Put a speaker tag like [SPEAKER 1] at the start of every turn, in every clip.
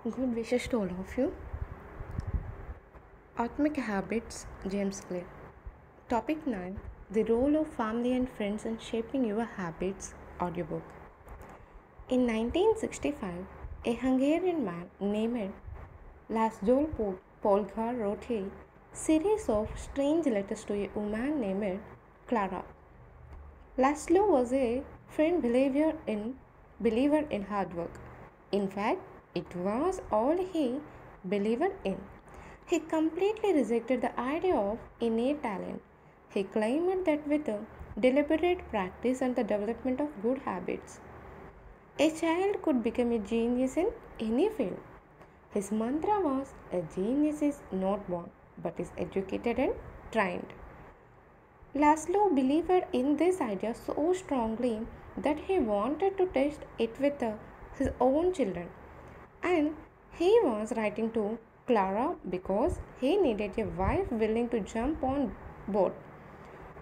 [SPEAKER 1] Good wishes to all of you. Atomic Habits, James Clear. Topic 9, The Role of Family and Friends in Shaping Your Habits, audiobook. In 1965, a Hungarian man named Laszlo Polgar wrote a series of strange letters to a woman named Clara. Laszlo was a firm believer in hard work. In fact, it was all he believed in. He completely rejected the idea of innate talent. He claimed that with deliberate practice and the development of good habits, a child could become a genius in any field. His mantra was, a genius is not born, but is educated and trained. Laszlo believed in this idea so strongly that he wanted to test it with his own children. And he was writing to Clara because he needed a wife willing to jump on board.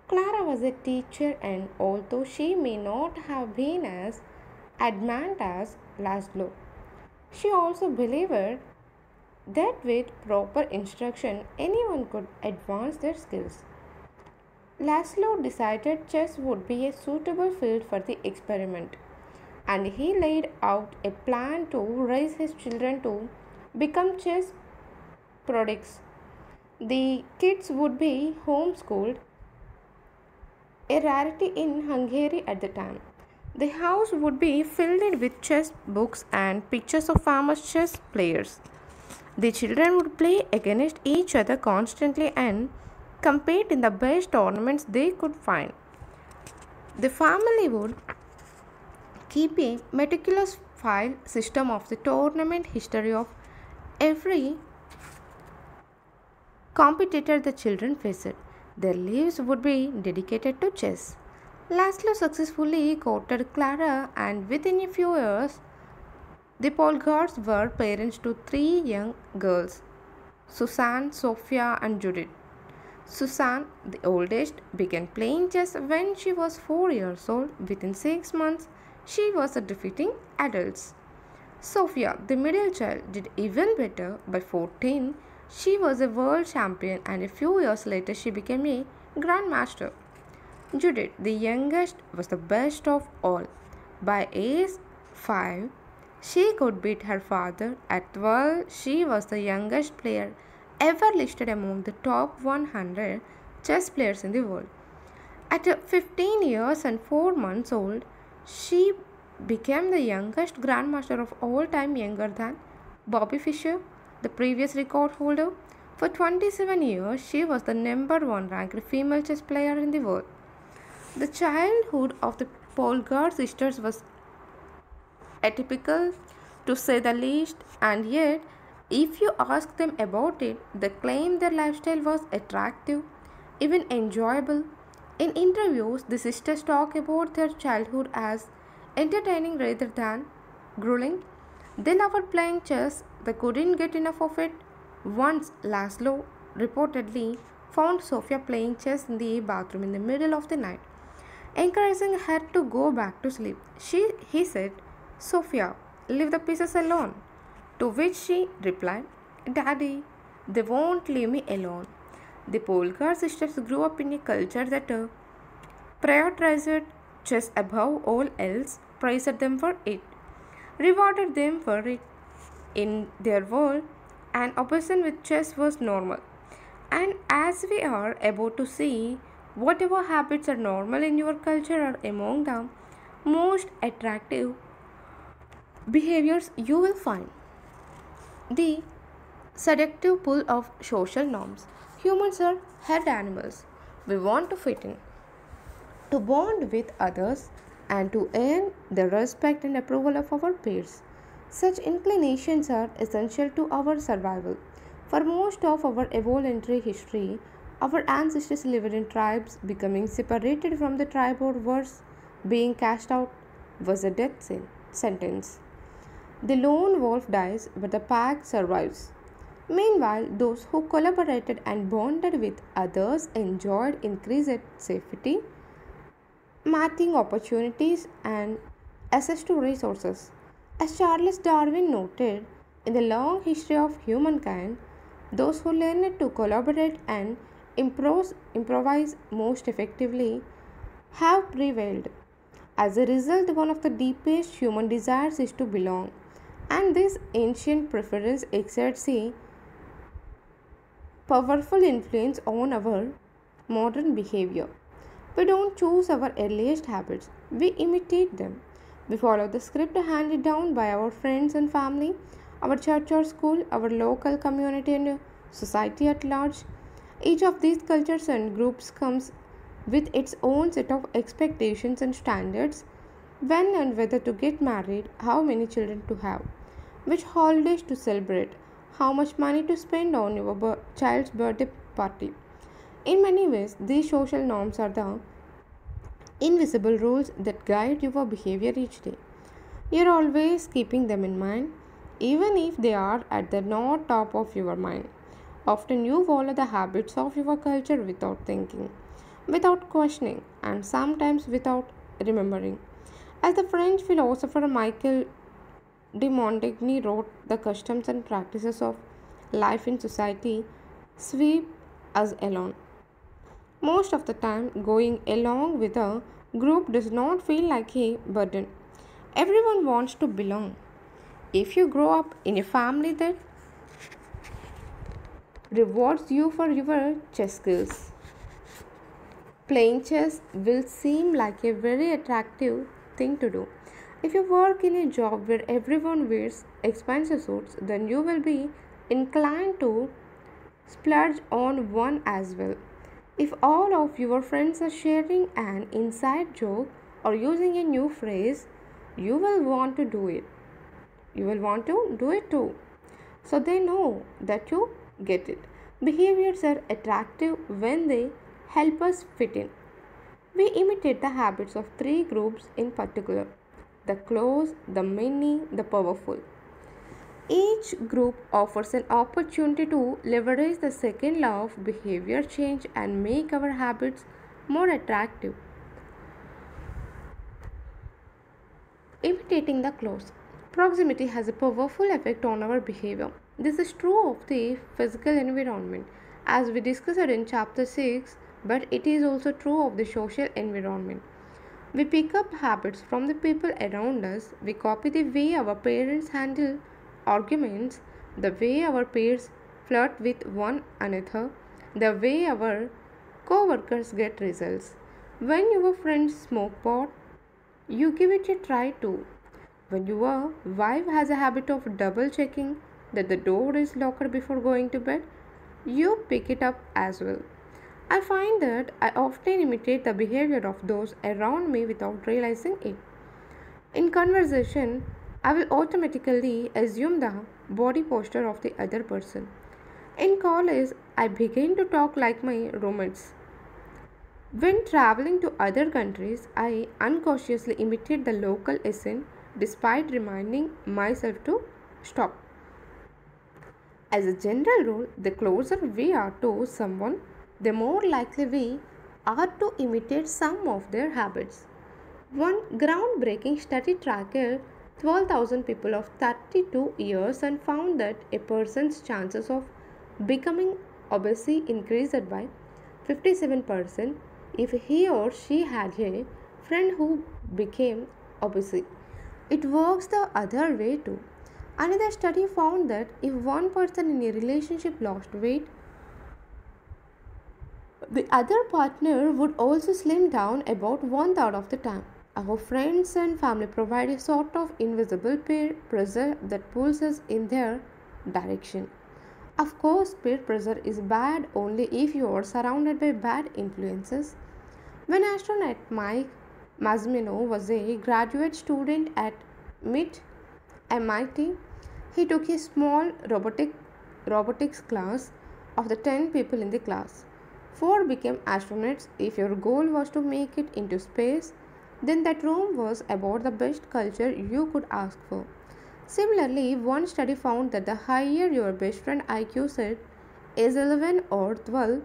[SPEAKER 1] Clara was a teacher, and although she may not have been as adamant as Laszlo, she also believed that with proper instruction anyone could advance their skills. Laszlo decided chess would be a suitable field for the experiment, and he laid out a plan to raise his children to become chess prodigies. The kids would be homeschooled, a rarity in Hungary at the time. The house would be filled with chess books and pictures of famous chess players. The children would play against each other constantly and compete in the best tournaments they could find. The family would keep a meticulous file system of the tournament history of every competitor the children faced. Their lives would be dedicated to chess. Laszlo successfully courted Clara, and within a few years, the Polgars were parents to three young girls, Susan, Sofia, and Judith. Susan, the oldest, began playing chess when she was 4 years old. Within 6 months, she was defeating adults. Sophia, the middle child, did even better. By 14, she was a world champion, and a few years later, she became a grandmaster. Judith, the youngest, was the best of all. By age 5, she could beat her father. At 12, she was the youngest player ever listed among the top 100 chess players in the world. At 15 years and 4 months old, she became the youngest grandmaster of all time, younger than Bobby Fischer, the previous record holder. For 27 years, she was the number one ranked female chess player in the world. The childhood of the Polgar sisters was atypical to say the least, and yet, if you ask them about it, they claim their lifestyle was attractive, even enjoyable. In interviews, the sisters talk about their childhood as entertaining rather than grueling. They loved playing chess, they couldn't get enough of it. Once, Laszlo reportedly found Sofia playing chess in the bathroom in the middle of the night, encouraging her to go back to sleep. He said, Sophia, leave the pieces alone. To which she replied, Daddy, they won't leave me alone. The Polgar sisters grew up in a culture that prioritized chess above all else, praised them for it, rewarded them for it. In their world, an obsession with chess was normal. And as we are about to see, whatever habits are normal in your culture are among the most attractive behaviors you will find. The seductive pull of social norms. Humans are herd animals. We want to fit in, to bond with others, and to earn the respect and approval of our peers. Such inclinations are essential to our survival. For most of our evolutionary history, our ancestors lived in tribes. Becoming separated from the tribe or worse, being cast out was a sentence. The lone wolf dies, but the pack survives. Meanwhile, those who collaborated and bonded with others enjoyed increased safety, mating opportunities, and access to resources. As Charles Darwin noted, In the long history of humankind, those who learned to collaborate and improvise most effectively have prevailed. As a result, one of the deepest human desires is to belong, and this ancient preference exerts a powerful influence on our modern behavior. We don't choose our earliest habits, we imitate them. We follow the script handed down by our friends and family, our church or school, our local community, and society at large. Each of these cultures and groups comes with its own set of expectations and standards when and whether to get married, how many children to have, which holidays to celebrate, how much money to spend on your child's birthday party. In many ways, these social norms are the invisible rules that guide your behavior each day. You're always keeping them in mind, even if they are at the not top of your mind. Often you follow the habits of your culture without thinking, without questioning, and sometimes without remembering. As the French philosopher Michael de Montaigne wrote, the customs and practices of life in society sweep us alone. Most of the time, going along with a group does not feel like a burden. Everyone wants to belong. If you grow up in a family that rewards you for your chess skills, playing chess will seem like a very attractive thing to do. If you work in a job where everyone wears expensive suits, then you will be inclined to splurge on one as well. If all of your friends are sharing an inside joke or using a new phrase, you will want to do it. You will want to do it too. So they know that you get it. Behaviors are attractive when they help us fit in. We imitate the habits of three groups in particular: the close, the many, the powerful. Each group offers an opportunity to leverage the second law of behavior change and make our habits more attractive. Imitating the close. Proximity has a powerful effect on our behavior. This is true of the physical environment, as we discussed in chapter 6, but it is also true of the social environment. We pick up habits from the people around us. We copy the way our parents handle arguments, the way our peers flirt with one another, the way our co workers get results. When your friends smoke pot, you give it a try too. When your wife has a habit of double checking that the door is locked before going to bed, you pick it up as well. I find that I often imitate the behavior of those around me without realizing it. In conversation, I will automatically assume the body posture of the other person. In college, I began to talk like my roommates. When traveling to other countries, I unconsciously imitate the local accent despite reminding myself to stop. As a general rule, the closer we are to someone, the more likely we are to imitate some of their habits. One groundbreaking study tracked 12,000 people of 32 years and found that a person's chances of becoming obese increased by 57% if he or she had a friend who became obese. It works the other way too. Another study found that if one person in a relationship lost weight, the other partner would also slim down about one third of the time. Our friends and family provide a sort of invisible peer pressure that pulls us in their direction. Of course, peer pressure is bad only if you are surrounded by bad influences. When astronaut Mike Massimino was a graduate student at MIT, MIT, he took a small robotics class. Of the 10 people in the class, 4 became astronauts. If your goal was to make it into space, then that room was about the best culture you could ask for. Similarly, one study found that the higher your best friend IQ set is 11 or 12,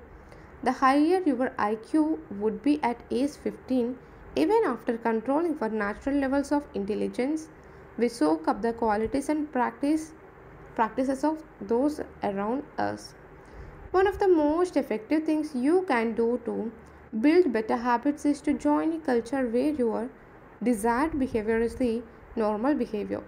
[SPEAKER 1] the higher your IQ would be at age 15. Even after controlling for natural levels of intelligence, we soak up the qualities and practice practices of those around us. One of the most effective things you can do to build better habits is to join a culture where your desired behavior is the normal behavior.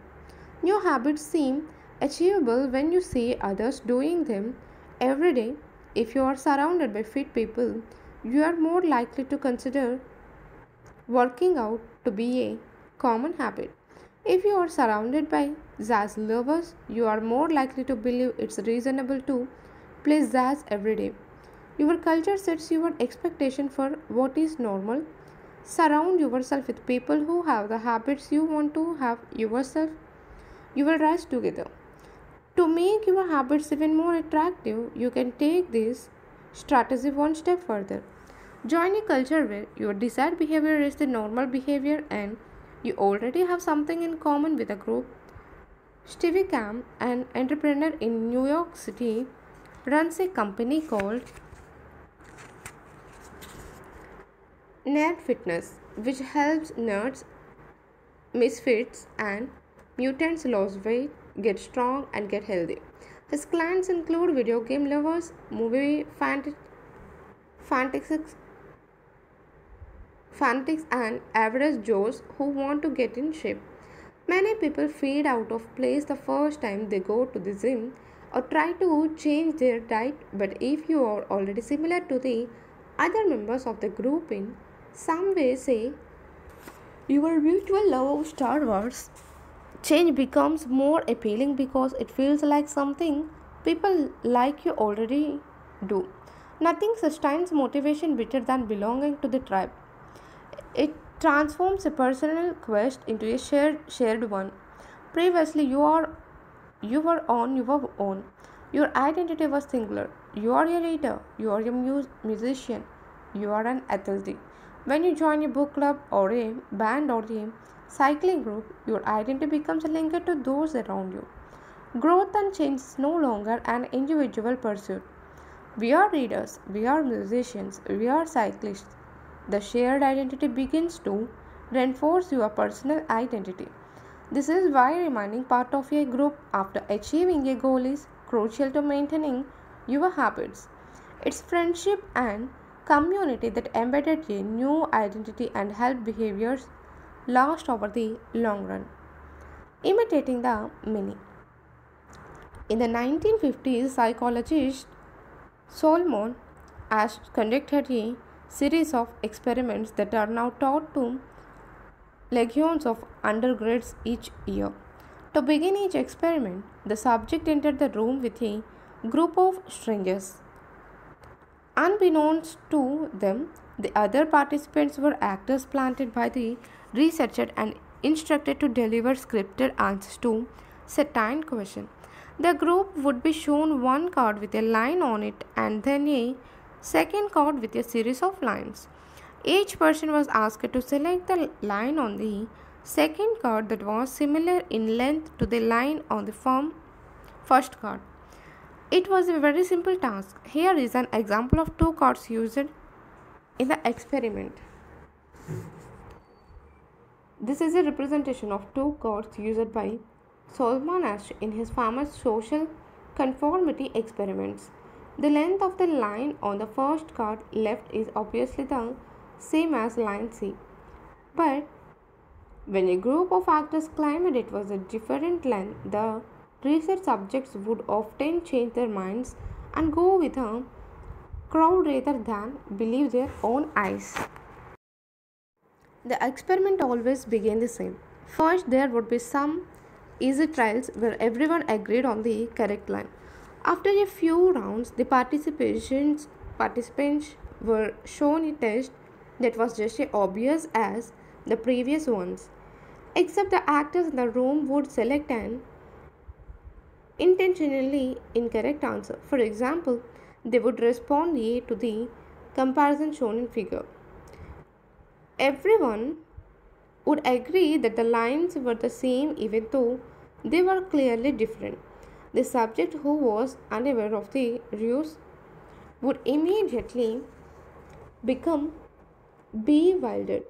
[SPEAKER 1] New habits seem achievable when you see others doing them every day. If you are surrounded by fit people, you are more likely to consider working out to be a common habit. If you are surrounded by jazz lovers, you are more likely to believe it's reasonable to play jazz every day. Your culture sets your expectation for what is normal. Surround yourself with people who have the habits you want to have yourself. You will rise together. To make your habits even more attractive, you can take this strategy one step further. Join a culture where your desired behavior is the normal behavior and you already have something in common with a group. Stevie Cam, an entrepreneur in New York City, runs a company called Nerd Fitness, which helps nerds, misfits, and mutants lose weight, get strong, and get healthy. His clients include video game lovers, movie fanatics, and average Joes who want to get in shape. Many people feel out of place the first time they go to the gym or try to change their diet, but if you are already similar to the other members of the group in some way, say your mutual love of Star Wars, change becomes more appealing because it feels like something people like you already do. Nothing sustains motivation better than belonging to the tribe. It transforms a personal quest into a shared one. Previously, you were on your own. Your identity was singular. You are a reader. You are a musician. You are an athlete. When you join a book club or a band or a cycling group, your identity becomes linked to those around you. Growth and change is no longer an individual pursuit. We are readers, we are musicians, we are cyclists. The shared identity begins to reinforce your personal identity. This is why remaining part of a group after achieving a goal is crucial to maintaining your habits. It's friendship and community that embedded a new identity and help behaviors last over the long run. Imitating the many. In the 1950s, psychologist Solomon Asch conducted a series of experiments that are now taught to legions of undergrads each year. To begin each experiment, the subject entered the room with a group of strangers. Unbeknownst to them, the other participants were actors planted by the researcher and instructed to deliver scripted answers to certain questions. The group would be shown one card with a line on it and then a second card with a series of lines. Each person was asked to select the line on the second card that was similar in length to the line on the first card. It was a very simple task. Here is an example of two cards used in the experiment. This is a representation of two cards used by Solomon Asch in his famous social conformity experiments. The length of the line on the first card left is obviously the same as line C. But when a group of actors claimed it was a different length, the research subjects would often change their minds and go with a crowd rather than believe their own eyes. The experiment always began the same. First, there would be some easy trials where everyone agreed on the correct line. After a few rounds, the participants were shown a test that was just as obvious as the previous ones, except the actors in the room would select an intentionally incorrect answer. For example, they would respond A to the comparison shown in figure. Everyone would agree that the lines were the same even though they were clearly different. The subject who was unaware of the ruse would immediately become bewildered.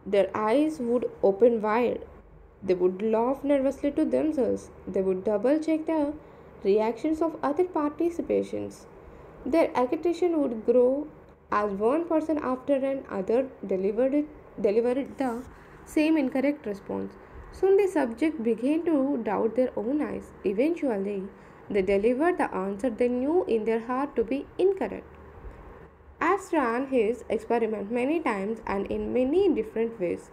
[SPEAKER 1] Their eyes would open wide. They would laugh nervously to themselves. They would double check the reactions of other participations. Their agitation would grow as one person after another delivered the same incorrect response. Soon the subject began to doubt their own eyes. Eventually, they delivered the answer they knew in their heart to be incorrect. As ran his experiment many times and in many different ways.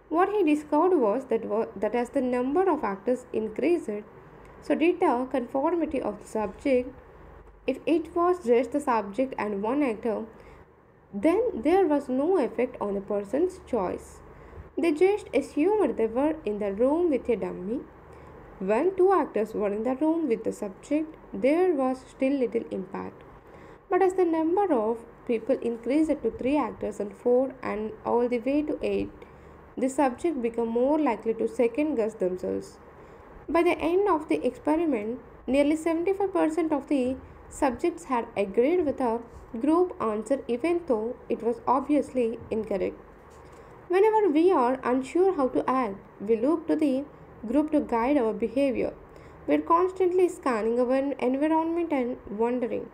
[SPEAKER 1] What he discovered was that as the number of actors increased, so did the conformity of the subject. If it was just the subject and one actor, then there was no effect on the person's choice. They just assumed they were in the room with a dummy. When two actors were in the room with the subject, there was still little impact. But as the number of people increased to 3 actors and 4 and all the way to 8, the subject became more likely to second guess themselves. By the end of the experiment, nearly 75% of the subjects had agreed with a group answer even though it was obviously incorrect. Whenever we are unsure how to act, we look to the group to guide our behavior. We are constantly scanning our environment and wondering,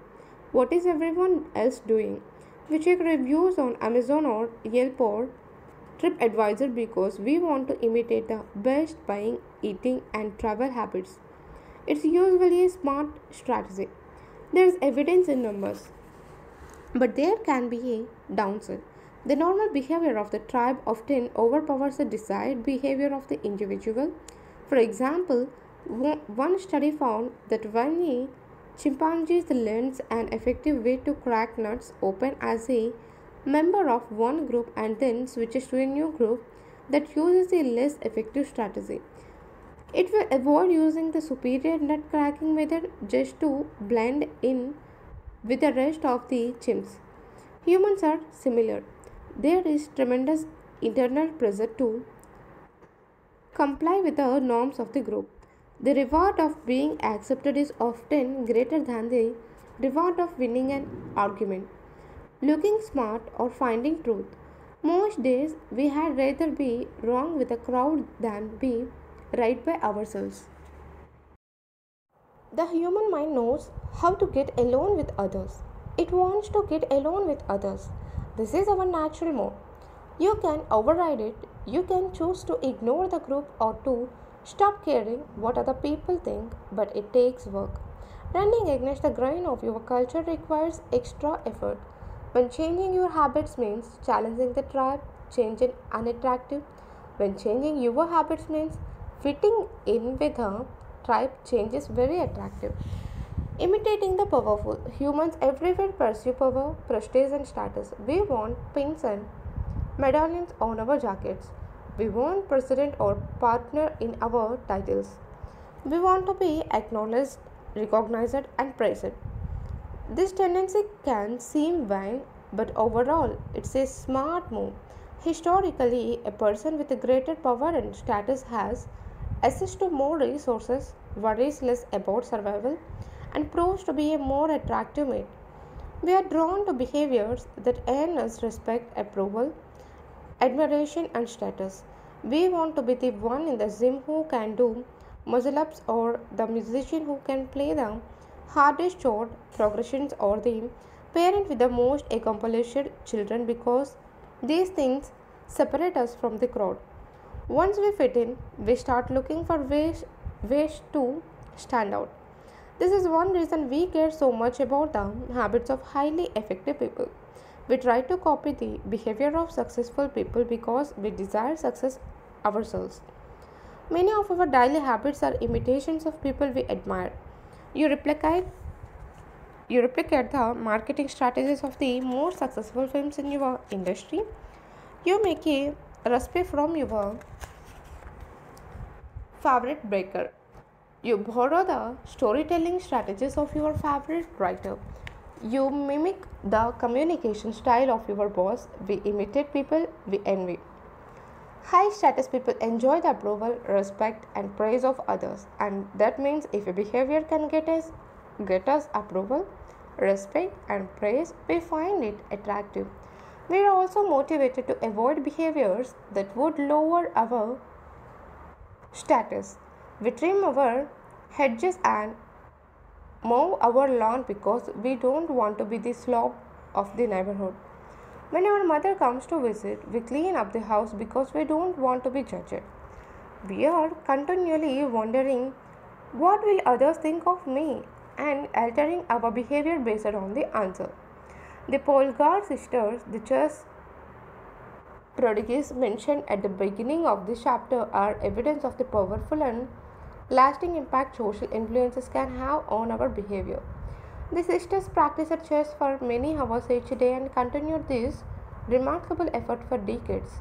[SPEAKER 1] what is everyone else doing? We check reviews on Amazon or Yelp or TripAdvisor because we want to imitate the best buying, eating, and travel habits. It's usually a smart strategy. There is evidence in numbers, but there can be a downside. The normal behavior of the tribe often overpowers the desired behavior of the individual. For example, one study found that when a chimpanzee learns an effective way to crack nuts open as a member of one group and then switches to a new group that uses a less effective strategy, it will avoid using the superior nut cracking method just to blend in with the rest of the chimps. Humans are similar. There is tremendous internal pressure to comply with the norms of the group. The reward of being accepted is often greater than the reward of winning an argument, looking smart, or finding truth. Most days we had rather be wrong with the crowd than be right by ourselves. The human mind knows how to get alone with others. It wants to get alone with others. This is our natural mode. You can override it. You can choose to ignore the group or to stop caring what other people think, but it takes work. Running against the grain of your culture requires extra effort. When changing your habits means challenging the tribe, changing unattractive. When changing your habits means fitting in with a tribe, change is very attractive. Imitating the powerful. Humans everywhere pursue power, prestige, and status. We want pins and medallions on our jackets. We want president or partner in our titles. We want to be acknowledged, recognized, and praised. This tendency can seem vain, but overall, it's a smart move. Historically, a person with a greater power and status has access to more resources, worries less about survival, and proves to be a more attractive mate. We are drawn to behaviors that earn us respect, approval, admiration, and status. We want to be the one in the gym who can do muscle ups, or the musician who can play the hardest chord progressions, or the parent with the most accomplished children because these things separate us from the crowd. Once we fit in, we start looking for ways to stand out. This is one reason we care so much about the habits of highly effective people. We try to copy the behavior of successful people because we desire success ourselves. Many of our daily habits are imitations of people we admire. You replicate you replicate the marketing strategies of the most successful films in your industry. You make a recipe from your favorite baker. You borrow the storytelling strategies of your favorite writer. You mimic the communication style of your boss. We imitate people we envy. High status people enjoy the approval, respect, and praise of others, and that means if a behavior can get us approval, respect, and praise, we find it attractive. We are also motivated to avoid behaviors that would lower our Status. We trim our hedges and mow our lawn because we don't want to be the slob of the neighborhood. When our mother comes to visit, we clean up the house because we don't want to be judged. We are continually wondering what will others think of me and altering our behavior based on the answer. The Polgar sisters, the chess prodigies mentioned at the beginning of this chapter, are evidence of the powerful and lasting impact social influences can have on our behavior. The sisters practiced chess for many hours each day and continued this remarkable effort for decades.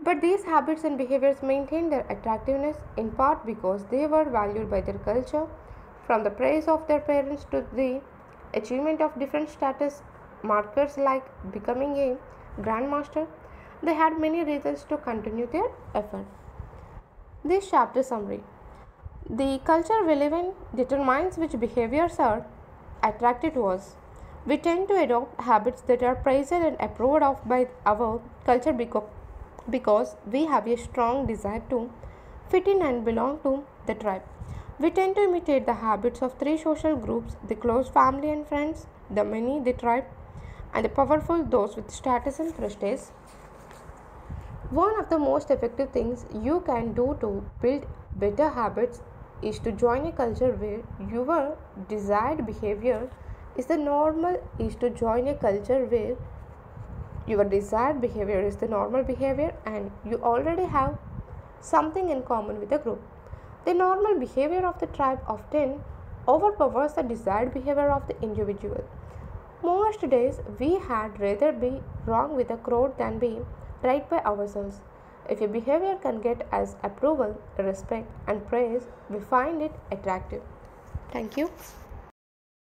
[SPEAKER 1] But these habits and behaviors maintained their attractiveness in part because they were valued by their culture, from the praise of their parents to the achievement of different status markers like becoming a grandmaster. They had many reasons to continue their effort. This chapter summary. The culture we live in determines which behaviors are attracted to us. We tend to adopt habits that are praised and approved of by our culture because we have a strong desire to fit in and belong to the tribe. We tend to imitate the habits of three social groups: the close family and friends, the many, the tribe, and the powerful, those with status and prestige. One of the most effective things you can do to build better habits is to join a culture where your desired behavior is the normal is to join a culture where your desired behavior is the normal behavior and you already have something in common with the group. The normal behavior of the tribe often overpowers the desired behavior of the individual. Most days we had rather be wrong with a crowd than be right by ourselves. If a behavior can get us approval, respect, and praise, we find it attractive. Thank you.